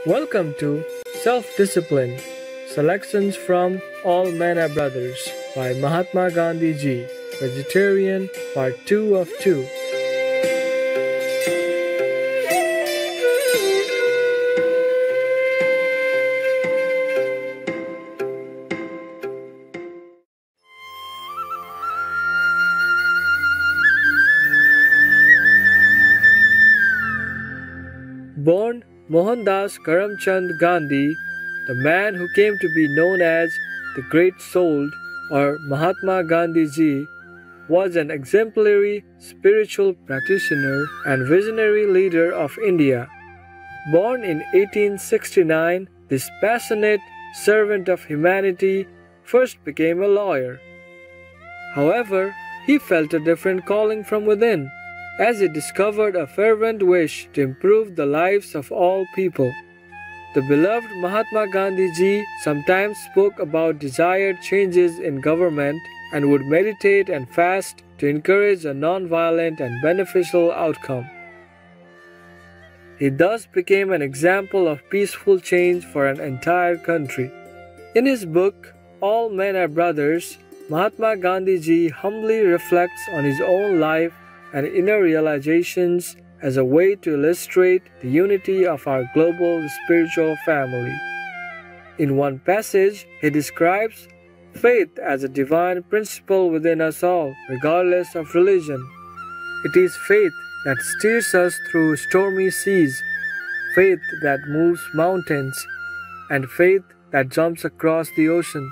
Welcome to Self-Discipline Selections from All Men Are Brothers by Mahatma Gandhi Ji, Vegetarian, Part 2 of 2. Born Mohandas Karamchand Gandhi, the man who came to be known as the Great Souled or Mahatma Gandhi Ji, was an exemplary spiritual practitioner and visionary leader of India. Born in 1869, this passionate servant of humanity first became a lawyer. However, he felt a different calling from within, as he discovered a fervent wish to improve the lives of all people. The beloved Mahatma Gandhi Ji sometimes spoke about desired changes in government and would meditate and fast to encourage a non-violent and beneficial outcome. He thus became an example of peaceful change for an entire country. In his book, All Men Are Brothers, Mahatma Gandhi Ji humbly reflects on his own life and inner realizations as a way to illustrate the unity of our global spiritual family. In one passage, he describes faith as a divine principle within us all, regardless of religion. It is faith that steers us through stormy seas, faith that moves mountains, and faith that jumps across the ocean.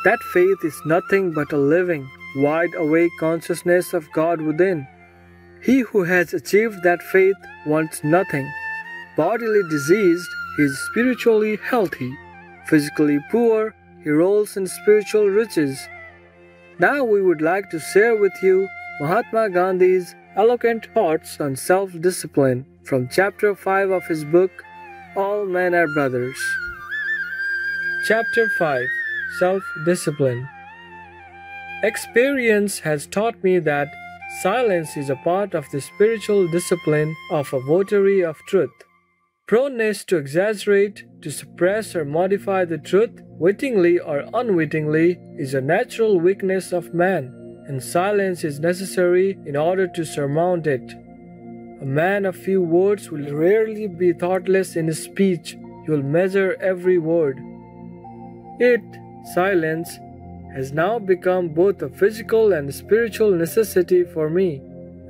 That faith is nothing but a living, wide-awake consciousness of God within. He who has achieved that faith wants nothing. Bodily diseased, he is spiritually healthy. Physically poor, he rolls in spiritual riches. Now we would like to share with you Mahatma Gandhi's eloquent thoughts on self-discipline from Chapter 5 of his book, All Men Are Brothers. Chapter 5. Self-Discipline. Experience has taught me that silence is a part of the spiritual discipline of a votary of truth. Proneness to exaggerate, to suppress or modify the truth, wittingly or unwittingly, is a natural weakness of man, and silence is necessary in order to surmount it. A man of few words will rarely be thoughtless in his speech. He will measure every word. Silence has now become both a physical and spiritual necessity for me.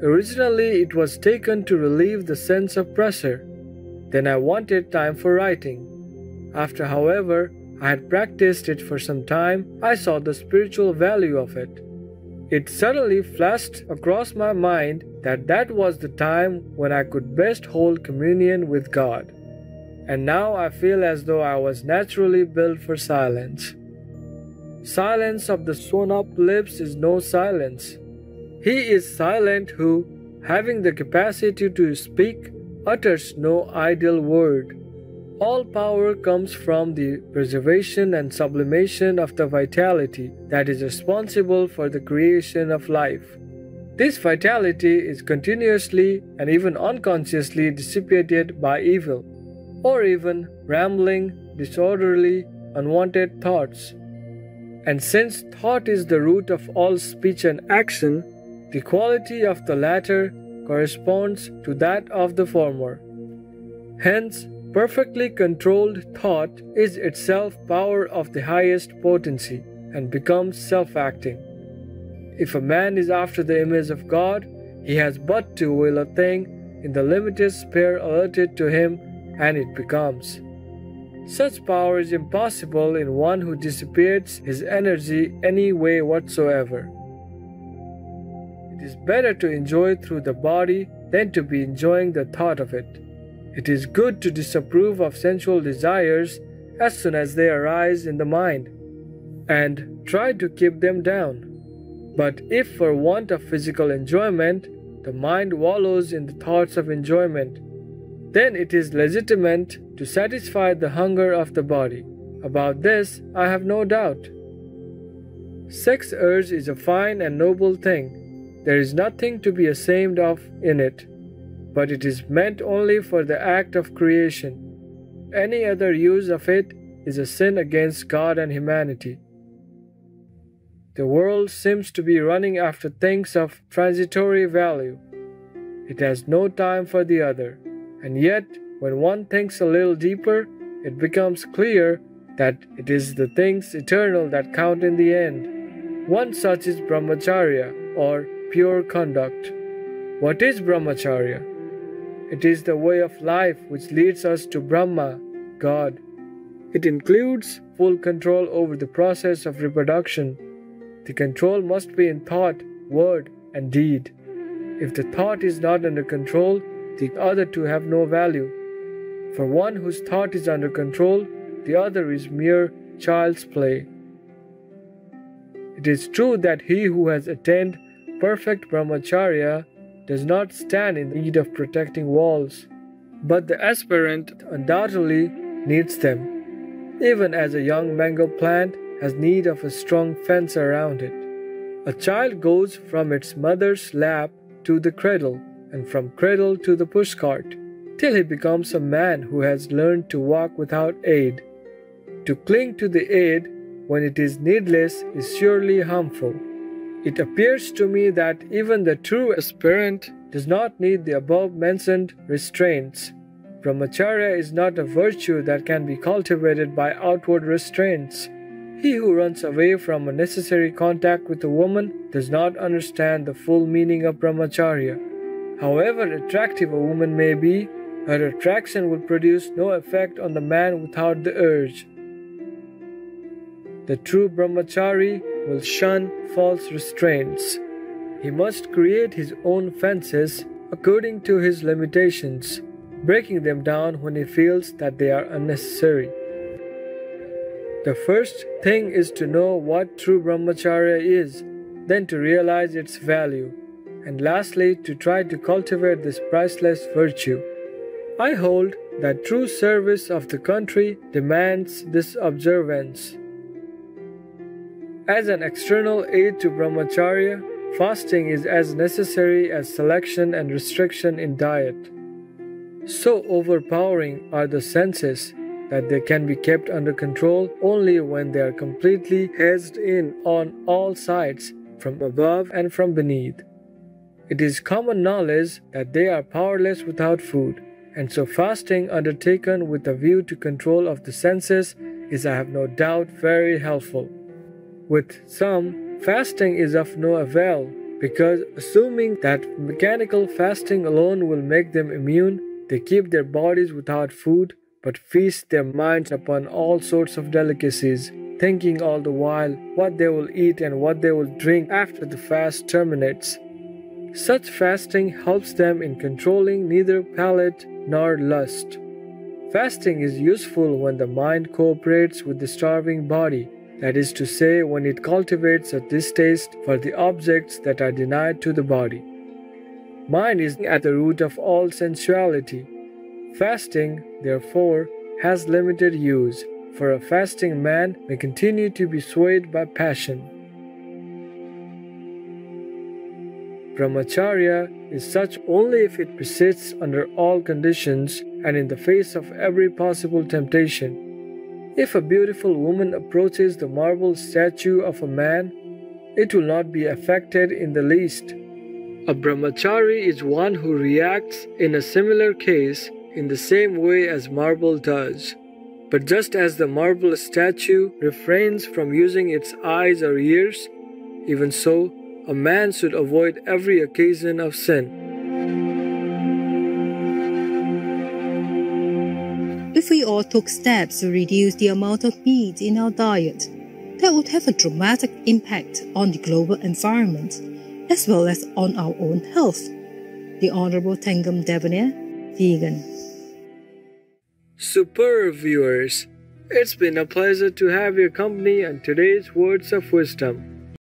Originally, it was taken to relieve the sense of pressure. Then I wanted time for writing. After, however, I had practiced it for some time, I saw the spiritual value of it. It suddenly flashed across my mind that that was the time when I could best hold communion with God. And now I feel as though I was naturally built for silence. Silence of the sewn-up lips is no silence. He is silent who, having the capacity to speak, utters no idle word. All power comes from the preservation and sublimation of the vitality that is responsible for the creation of life. This vitality is continuously and even unconsciously dissipated by evil, or even rambling, disorderly, unwanted thoughts. And since thought is the root of all speech and action, the quality of the latter corresponds to that of the former. Hence, perfectly controlled thought is itself power of the highest potency and becomes self-acting. If a man is after the image of God, he has but to will a thing in the limited sphere allotted to him, and it becomes. Such power is impossible in one who dissipates his energy any way whatsoever. It is better to enjoy through the body than to be enjoying the thought of it. It is good to disapprove of sensual desires as soon as they arise in the mind, and try to keep them down. But if for want of physical enjoyment, the mind wallows in the thoughts of enjoyment, then it is legitimate to satisfy the hunger of the body. About this, I have no doubt. Sex urge is a fine and noble thing. There is nothing to be ashamed of in it, but it is meant only for the act of creation. any other use of it is a sin against God and humanity. The world seems to be running after things of transitory value. It has no time for the other, and yet, when one thinks a little deeper, it becomes clear that it is the things eternal that count in the end. One such is brahmacharya, or pure conduct. What is brahmacharya? It is the way of life which leads us to Brahma, God. It includes full control over the process of reproduction. The control must be in thought, word, and deed. If the thought is not under control, the other two have no value. For one whose thought is under control, the other is mere child's play. It is true that he who has attained perfect brahmacharya does not stand in need of protecting walls, but the aspirant undoubtedly needs them, even as a young mango plant has need of a strong fence around it. A child goes from its mother's lap to the cradle, and from cradle to the pushcart, till he becomes a man who has learned to walk without aid. To cling to the aid when it is needless is surely harmful. It appears to me that even the true aspirant does not need the above-mentioned restraints. Brahmacharya is not a virtue that can be cultivated by outward restraints. He who runs away from a necessary contact with a woman does not understand the full meaning of brahmacharya. However attractive a woman may be, her attraction will produce no effect on the man without the urge. The true brahmachari will shun false restraints. He must create his own fences according to his limitations, breaking them down when he feels that they are unnecessary. The first thing is to know what true brahmacharya is, then to realize its value, and lastly to try to cultivate this priceless virtue. I hold that true service of the country demands this observance. As an external aid to brahmacharya, fasting is as necessary as selection and restriction in diet. So overpowering are the senses that they can be kept under control only when they are completely hedged in on all sides, from above and from beneath. It is common knowledge that they are powerless without food, and so fasting undertaken with a view to control of the senses is, I have no doubt, very helpful. With some, fasting is of no avail, because assuming that mechanical fasting alone will make them immune, they keep their bodies without food, but feast their minds upon all sorts of delicacies, thinking all the while what they will eat and what they will drink after the fast terminates. Such fasting helps them in controlling neither palate nor lust. Fasting is useful when the mind cooperates with the starving body, that is to say, when it cultivates a distaste for the objects that are denied to the body. Mind is at the root of all sensuality. Fasting, therefore, has limited use, for a fasting man may continue to be swayed by passion. Brahmacharya is such only if it persists under all conditions and in the face of every possible temptation. If a beautiful woman approaches the marble statue of a man, it will not be affected in the least. A brahmachari is one who reacts in a similar case in the same way as marble does. But just as the marble statue refrains from using its eyes or ears, even so, a man should avoid every occasion of sin. If we all took steps to reduce the amount of meat in our diet, that would have a dramatic impact on the global environment, as well as on our own health. The Honorable Tengam Debonair, vegan. Superb viewers, it's been a pleasure to have your company on today's Words of Wisdom.